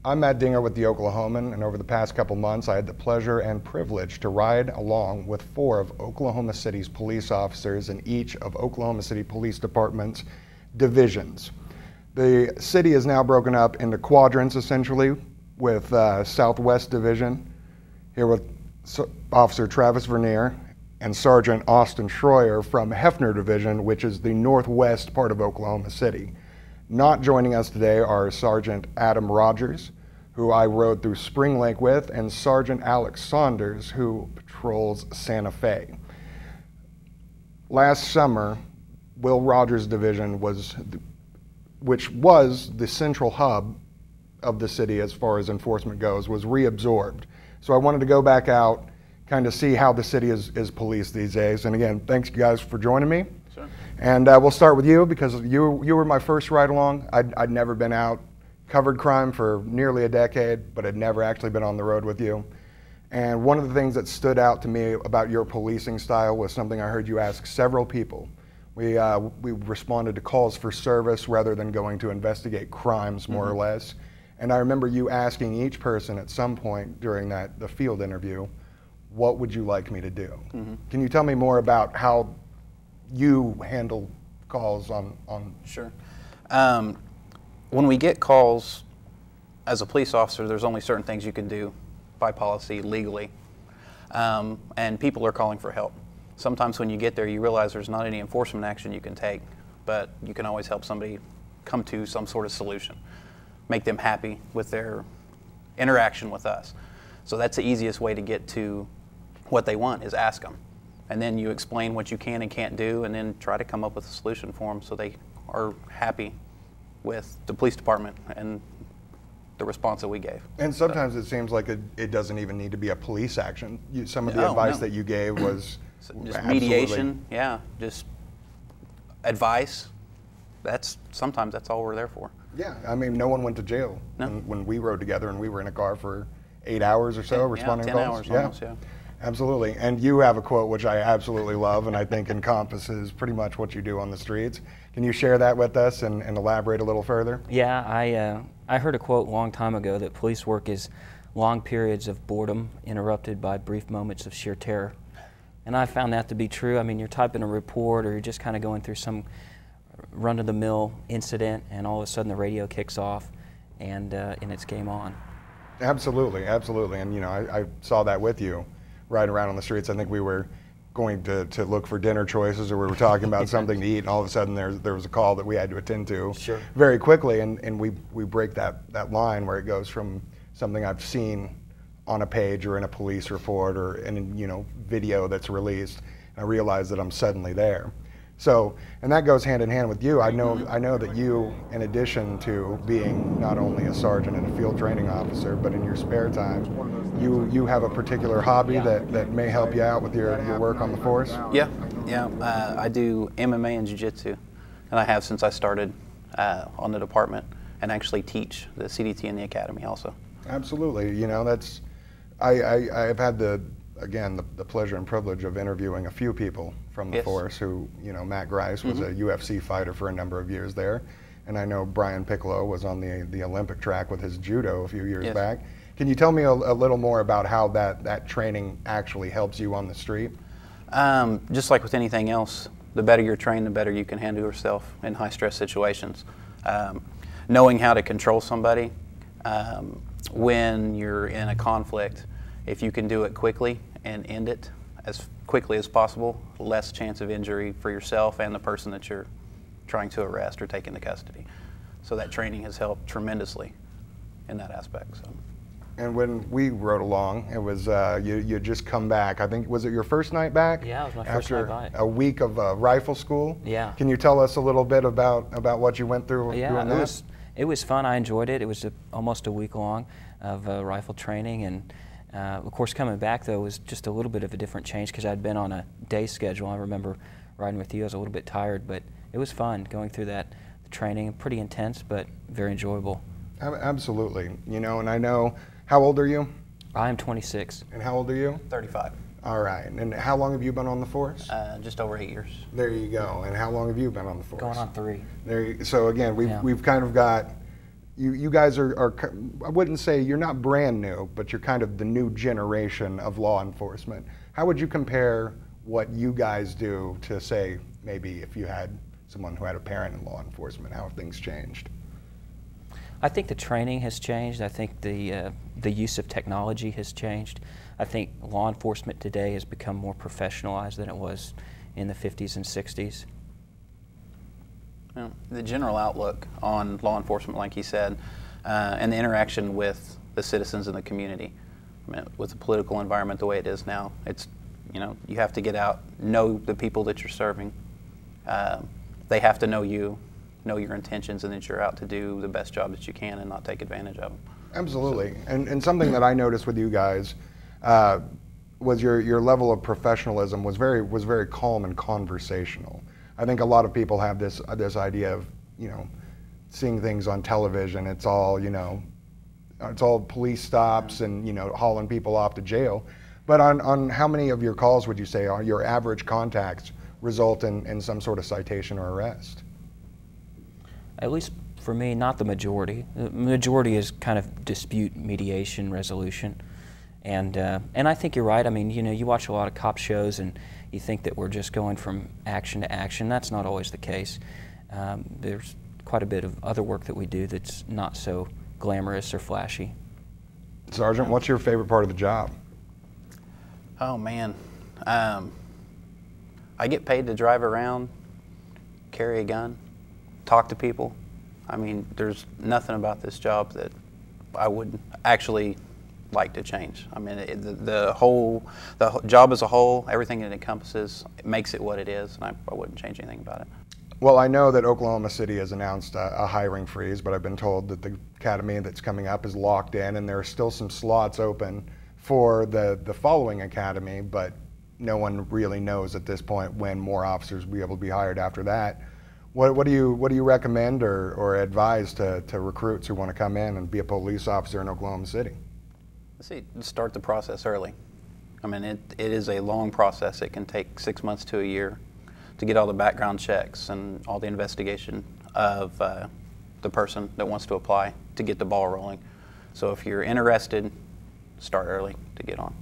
I'm Matt Dinger with the Oklahoman, and over the past couple months, I had the pleasure and privilege to ride along with 4 of Oklahoma City's police officers in each of Oklahoma City Police Department's divisions. The city is now broken up into quadrants, essentially, with Southwest Division, here with Officer Travis Vernier and Sergeant Austin Schroyer from Hefner Division, which is the northwest part of Oklahoma City. Not joining us today are Sergeant Adam Rogers, who I rode through Spring Lake with, and Sergeant Alex Saunders, who patrols Santa Fe. Last summer, Will Rogers' division which was the central hub of the city as far as enforcement goes, was reabsorbed. So I wanted to go back out, kind of see how the city is policed these days. And again, thanks you guys for joining me. Sure. And we'll start with you because you were my first ride along. I'd never been out, covered crime for nearly a decade, but had never actually been on the road with you. And one of the things that stood out to me about your policing style was something I heard you ask several people. We responded to calls for service rather than going to investigate crimes, more or less. And I remember you asking each person at some point during the field interview, what would you like me to do? Can you tell me more about how you handle calls on? Sure. When we get calls as a police officer, there's only certain things you can do by policy legally. And people are calling for help. Sometimes when you get there, you realize there's not any enforcement action you can take, but you can always help somebody come to some sort of solution, make them happy with their interaction with us. So that's the easiest way to get to what they want, is ask them. And then you explain what you can and can't do, and then try to come up with a solution for them so they are happy with the police department and the response that we gave. And sometimes it seems like it doesn't even need to be a police action. Some of the advice that you gave was just mediation, yeah, just advice. Sometimes that's all we're there for. Yeah, I mean, no one went to jail when we rode together and we were in a car for 8 hours or so responding to 10 calls. hours almost, yeah. Absolutely. And you have a quote which I absolutely love and I think encompasses pretty much what you do on the streets. Can you share that with us and elaborate a little further? Yeah, I heard a quote a long time ago that police work is long periods of boredom interrupted by brief moments of sheer terror. And I found that to be true. I mean, you're typing a report or you're just kind of going through some run-of-the-mill incident and all of a sudden the radio kicks off and it's game on. Absolutely, absolutely. And you know, I saw that with you riding around on the streets. I think we were going to look for dinner choices or we were talking about something to eat and all of a sudden there was a call that we had to attend to very quickly and we break that line where it goes from something I've seen on a page or in a police report or in video that's released. I realize that I'm suddenly there. So, and that goes hand in hand with you. I know that you, in addition to being not only a sergeant and a field training officer, but in your spare time, you have a particular hobby that may help you out with your work on the force? Yeah. I do MMA and jiu-jitsu, and I have since I started on the department, and actually teach the CDT in the academy also. Absolutely. You know, I've had the pleasure and privilege of interviewing a few people from the force who, Matt Grice was a UFC fighter for a number of years there. And I know Brian Piccolo was on the Olympic track with his judo a few years back. Can you tell me a little more about how that training actually helps you on the street? Just like with anything else, the better you're trained, the better you can handle yourself in high stress situations. Knowing how to control somebody when you're in a conflict, if you can do it quickly and end it as quickly as possible, less chance of injury for yourself and the person that you're trying to arrest or take into custody. So that training has helped tremendously in that aspect. So. And when we rode along, it was you just come back. I think, was it your first night back? Yeah, it was my first night back. After a week of rifle school? Yeah. Can you tell us a little bit about what you went through doing that? It was fun. I enjoyed it. It was almost a week long of rifle training, and of course coming back though was just a little bit of a different change because I'd been on a day schedule. I remember riding with you. I was a little bit tired, but it was fun going through that training. Pretty intense, but very enjoyable. Absolutely. And I know. How old are you? I am 26. And how old are you? 35. All right. And how long have you been on the force? Just over 8 years. There you go. And how long have you been on the force? Going on 3. So again, we've kind of got, you guys are, I wouldn't say you're not brand new, but you're kind of the new generation of law enforcement. How would you compare what you guys do to, say, maybe if you had someone who had a parent in law enforcement? How have things changed? I think the training has changed. I think the use of technology has changed. I think law enforcement today has become more professionalized than it was in the 50s and 60s. Well, the general outlook on law enforcement, like you said, and the interaction with the citizens in the community. I mean, with the political environment the way it is now, it's, you have to get out, know the people that you're serving. They have to know you, know your intentions, and that you're out to do the best job that you can and not take advantage of them. Absolutely. So. And something that I noticed with you guys was your level of professionalism was very calm and conversational. I think a lot of people have this idea of, seeing things on television. It's all, it's all police stops and, hauling people off to jail. But on how many of your calls would you say your average contacts result in some sort of citation or arrest? At least for me, not the majority. The majority is kind of dispute mediation resolution. And I think you're right. I mean, you watch a lot of cop shows and you think that we're just going from action to action. That's not always the case. There's quite a bit of other work that we do that's not so glamorous or flashy. Sergeant, what's your favorite part of the job? Oh man, I get paid to drive around, carry a gun, talk to people. I mean, there's nothing about this job that I would actually like to change. I mean, the job as a whole, everything it encompasses, it makes it what it is, and I wouldn't change anything about it. Well, I know that Oklahoma City has announced a hiring freeze, but I've been told that the academy that's coming up is locked in, and there are still some slots open for the following academy, but no one really knows at this point when more officers will be able to be hired after that. What do you recommend or advise to recruits who want to come in and be a police officer in Oklahoma City? Let's see, start the process early. I mean, it is a long process. It can take 6 months to a year to get all the background checks and all the investigation of the person that wants to apply to get the ball rolling. So if you're interested, start early to get on.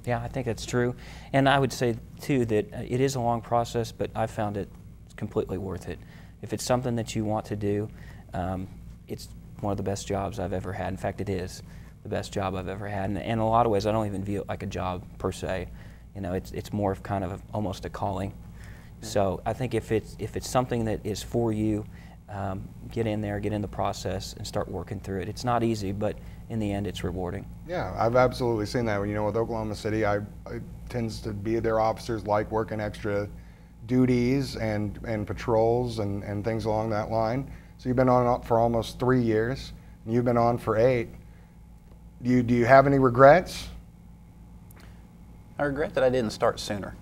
Yeah, I think that's true. And I would say, too, that it is a long process, but I found it completely worth it. If it's something that you want to do, it's one of the best jobs I've ever had. In fact, it is the best job I've ever had. And in a lot of ways, I don't even view it like a job per se. It's more of kind of almost a calling. Yeah. So I think if it's something that is for you, get in there, get in the process, and start working through it. It's not easy, but in the end, it's rewarding. Yeah, I've absolutely seen that. With Oklahoma City, it tends to be their officers like working extra duties and patrols and things along that line. So you've been on for almost 3 years, and you've been on for 8. Do you have any regrets? I regret that I didn't start sooner.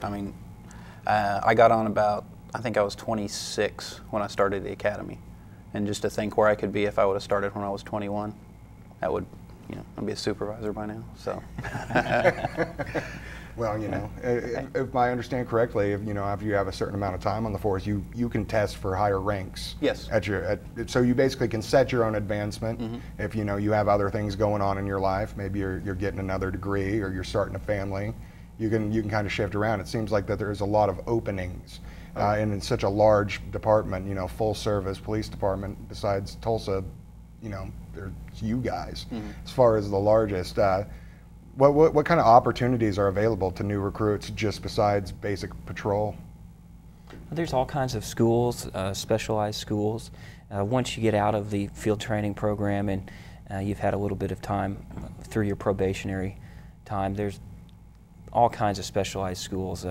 I mean, I got on about, I think I was 26 when I started the academy. And just to think where I could be if I would have started when I was 21, that would, I'd be a supervisor by now, so. Well, if I understand correctly, if you have a certain amount of time on the force, you can test for higher ranks. Yes. So you basically can set your own advancement. Mm-hmm. If you have other things going on in your life, maybe you're getting another degree or you're starting a family, you can kind of shift around. It seems like that there's a lot of openings, and in such a large department, full service police department. Besides Tulsa, there's you guys, mm-hmm. as far as the largest. What kind of opportunities are available to new recruits just besides basic patrol? There's all kinds of schools, specialized schools. Once you get out of the field training program and you've had a little bit of time through your probationary time, there's all kinds of specialized schools.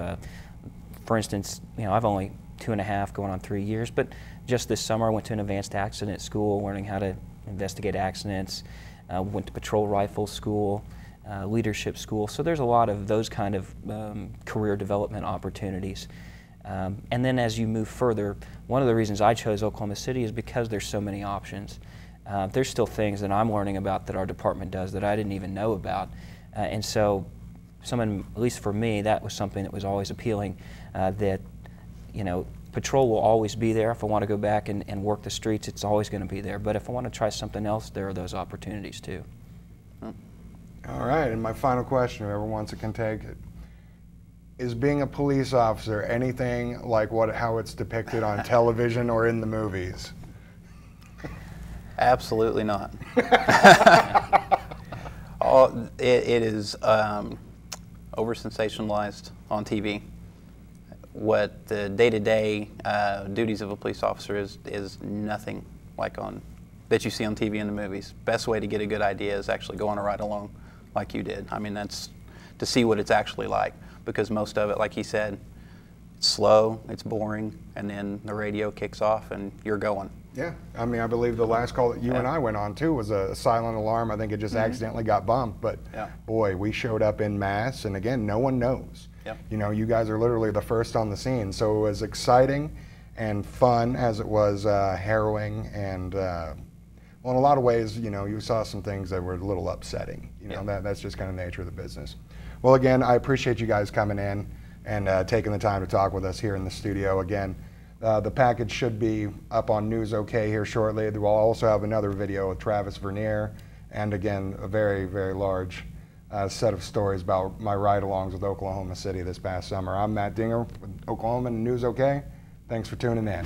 For instance, I've only 2.5 going on 3 years, but just this summer I went to an advanced accident school learning how to investigate accidents, went to patrol rifle school, leadership school. So there's a lot of those kind of career development opportunities. And then as you move further, one of the reasons I chose Oklahoma City is because there's so many options. There's still things that I'm learning about that our department does that I didn't even know about. And so at least for me, that was something that was always appealing, that patrol will always be there. If I want to go back and work the streets, it's always going to be there. But if I want to try something else, there are those opportunities too. All right, and my final question, whoever wants it can take it. Is being a police officer anything like how it's depicted on television or in the movies? Absolutely not. It is over-sensationalized on TV. What the day-to-day duties of a police officer is nothing like that you see on TV and the movies. Best way to get a good idea is actually go on a ride-along like you did. I mean, that's to see what it's actually like, because most of it, like he said, it's slow, it's boring, and then the radio kicks off and you're going. Yeah, I mean, I believe the last call that you and I went on too was a silent alarm. I think it just accidentally got bumped, but boy, we showed up en masse, and again, no one knows. Yep. You know, you guys are literally the first on the scene, so it was exciting and fun as it was harrowing, and well, in a lot of ways, you know, you saw some things that were a little upsetting. You know, that's just kind of the nature of the business. Well, again, I appreciate you guys coming in and taking the time to talk with us here in the studio. Again, the package should be up on News OK here shortly. We'll also have another video with Travis Vernier, and again, a very, very large set of stories about my ride-alongs with Oklahoma City this past summer. I'm Matt Dinger with Oklahoma News OK. Thanks for tuning in.